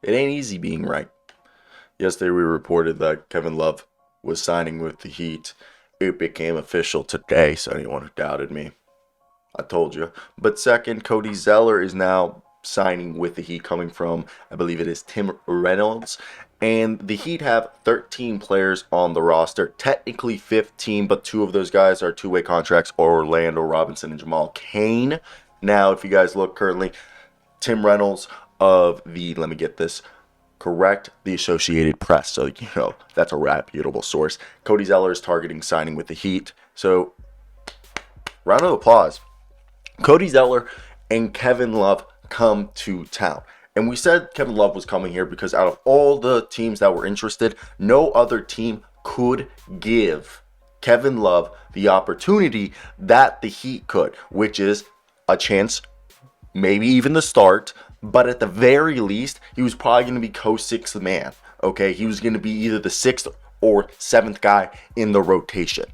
It ain't easy being right. Yesterday we reported that Kevin Love was signing with the Heat. It became official today, so anyone who doubted me, I told you. But second, Cody Zeller is now signing with the Heat, coming from, I believe it is Tim Reynolds. And the Heat have 13 players on the roster, technically 15, but two of those guys are two-way contracts, Orlando Robinson and Jamal Cain. Now, if you guys look currently, Tim Reynolds of the, let me get this correct, the Associated Press. So, that's a reputable source. Cody Zeller is targeting signing with the Heat. So, round of applause. Cody Zeller and Kevin Love come to town. And we said Kevin Love was coming here because out of all the teams that were interested, no other team could give Kevin Love the opportunity that the Heat could, which is a chance, maybe even the start, but at the very least, he was probably going to be co-sixth man. Okay, he was going to be either the sixth or seventh guy in the rotation.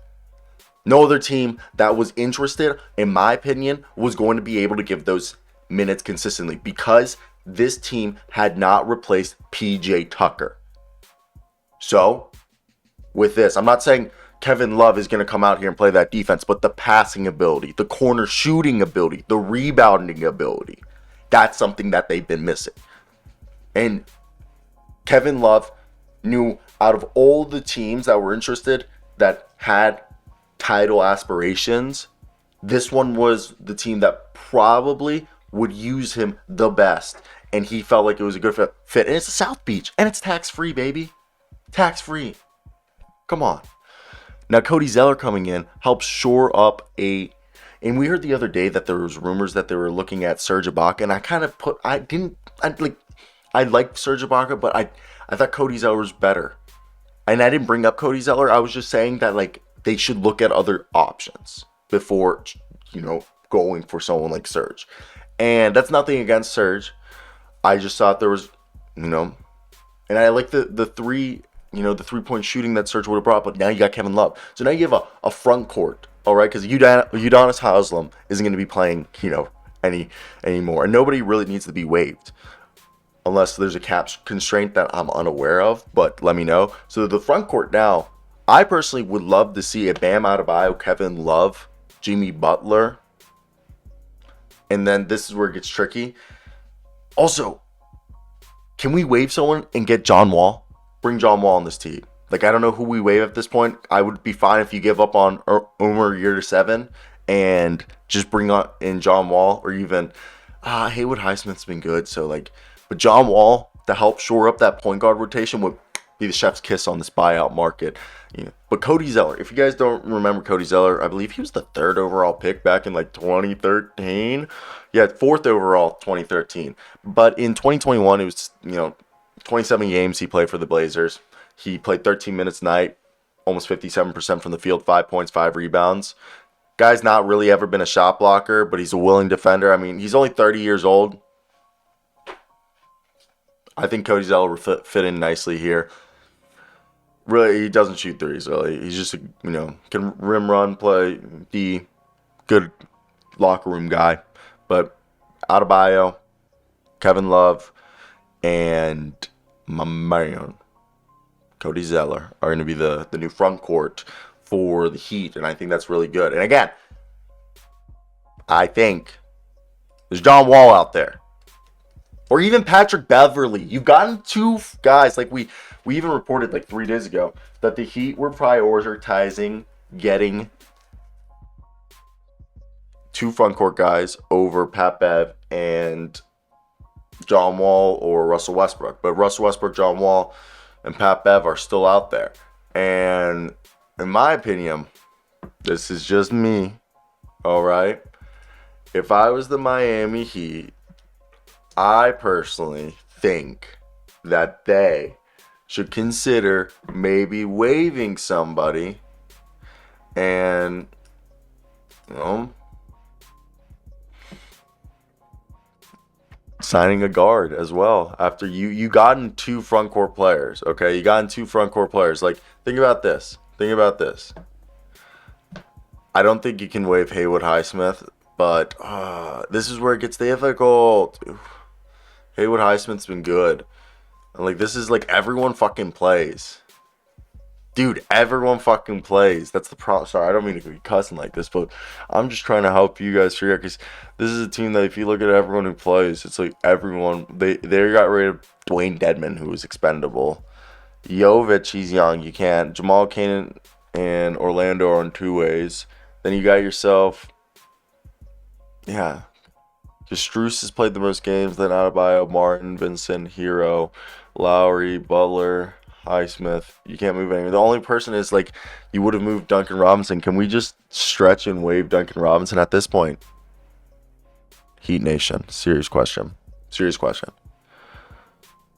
No other team that was interested, in my opinion, was going to be able to give those minutes consistently because this team had not replaced PJ Tucker. So, with this, I'm not saying Kevin Love is going to come out here and play that defense, but the passing ability, the corner shooting ability, the rebounding ability, that's something that they've been missing. And Kevin Love knew out of all the teams that were interested that had title aspirations, this one was the team that probably would use him the best. And he felt like it was a good fit. And it's a South Beach. And it's tax-free, baby. Tax-free. Come on. Now, Cody Zeller coming in helps shore up a... And we heard the other day that there was rumors that they were looking at Serge Ibaka. And I kind of put... I liked Serge Ibaka, but I thought Cody Zeller was better. And I didn't bring up Cody Zeller. I was just saying that, they should look at other options before, going for someone like Serge. And that's nothing against Serge. I just thought there was, and I like the three, the 3-point shooting that Serge would have brought, but now you got Kevin Love. So now you have a front court, all right? Because Udonis Haslem isn't going to be playing, anymore. And nobody really needs to be waived unless there's a cap constraint that I'm unaware of, but let me know. So the front court now, I personally would love to see a Bam Adebayo, Kevin Love, Jimmy Butler. And then this is where it gets tricky. Also, can we waive someone and get John Wall? Bring John Wall on this team. I don't know who we waive at this point. I would be fine if you give up on Omer Yurtseven and just bring in John Wall, or even Haywood Highsmith's been good. So, but John Wall to help shore up that point guard rotation would be the chef's kiss on this buyout market. But Cody Zeller, if you guys don't remember Cody Zeller, I believe he was the 3rd overall pick back in 2013. Yeah, 4th overall 2013. But in 2021, it was 27 games he played for the Blazers. He played 13 minutes a night, almost 57% from the field, 5 points, 5 rebounds. Guy's not really ever been a shot blocker, but he's a willing defender. I mean, he's only 30 years old. I think Cody Zeller would fit in nicely here. Really, he doesn't shoot threes, really. He's just, can rim run, play, D, good locker room guy. But Adebayo, Kevin Love, and my man, Cody Zeller, are going to be the new front court for the Heat. And I think that's really good. And again, I think there's John Wall out there. Or even Patrick Beverly. You've gotten two guys, we even reported 3 days ago that the Heat were prioritizing getting 2 front court guys over Pat Bev and John Wall or Russell Westbrook. But Russell Westbrook, John Wall, and Pat Bev are still out there. And in my opinion, this is just me, all right? If I was the Miami Heat, I personally think that they should consider maybe waiving somebody and, signing a guard as well. After you gotten 2 front court players, okay? You gotten 2 front court players. Think about this. I don't think you can waive Haywood Highsmith, but this is where it gets difficult. Haywood Highsmith's been good. And like, this is like everyone fucking plays. Dude, everyone fucking plays. That's the problem. Sorry, I don't mean to be cussing like this, but I'm just trying to help you guys figure out, because this is a team that if you look at everyone who plays, it's like everyone. They got rid of Dwayne Dedman, who was expendable. Jovic, he's young. You can't. Jamal Cain and Orlando are on two ways. Then you got yourself. Yeah. Just Strus has played the most games. Then Adebayo, Martin, Vincent, Hero, Lowry, Butler, Highsmith. You can't move anyone. The only person is like, you would have moved Duncan Robinson. Can we just stretch and waive Duncan Robinson at this point? Heat Nation. Serious question. Serious question.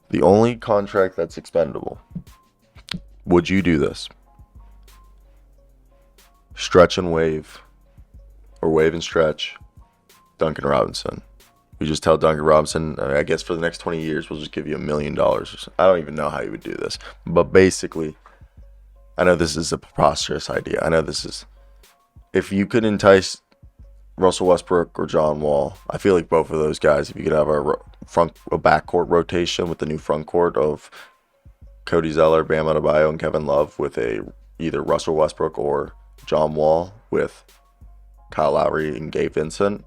The only contract that's expendable. Would you do this? Stretch and waive. Or waive and stretch Duncan Robinson. We just tell Duncan Robinson, I guess for the next 20 years, we'll just give you $1 million. I don't even know how you would do this. But basically, I know this is a preposterous idea. I know this is... If you could entice Russell Westbrook or John Wall, I feel like both of those guys, if you could have a backcourt rotation with the new front court of Cody Zeller, Bam Adebayo, and Kevin Love with either Russell Westbrook or John Wall with Kyle Lowry and Gabe Vincent,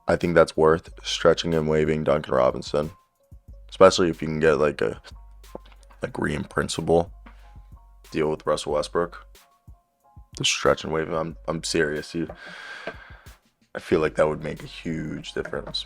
I think that's worth stretching and waiving Duncan Robinson, especially if you can get like a green principle deal with Russell Westbrook. The stretch and wave him. I'm serious. I feel like that would make a huge difference.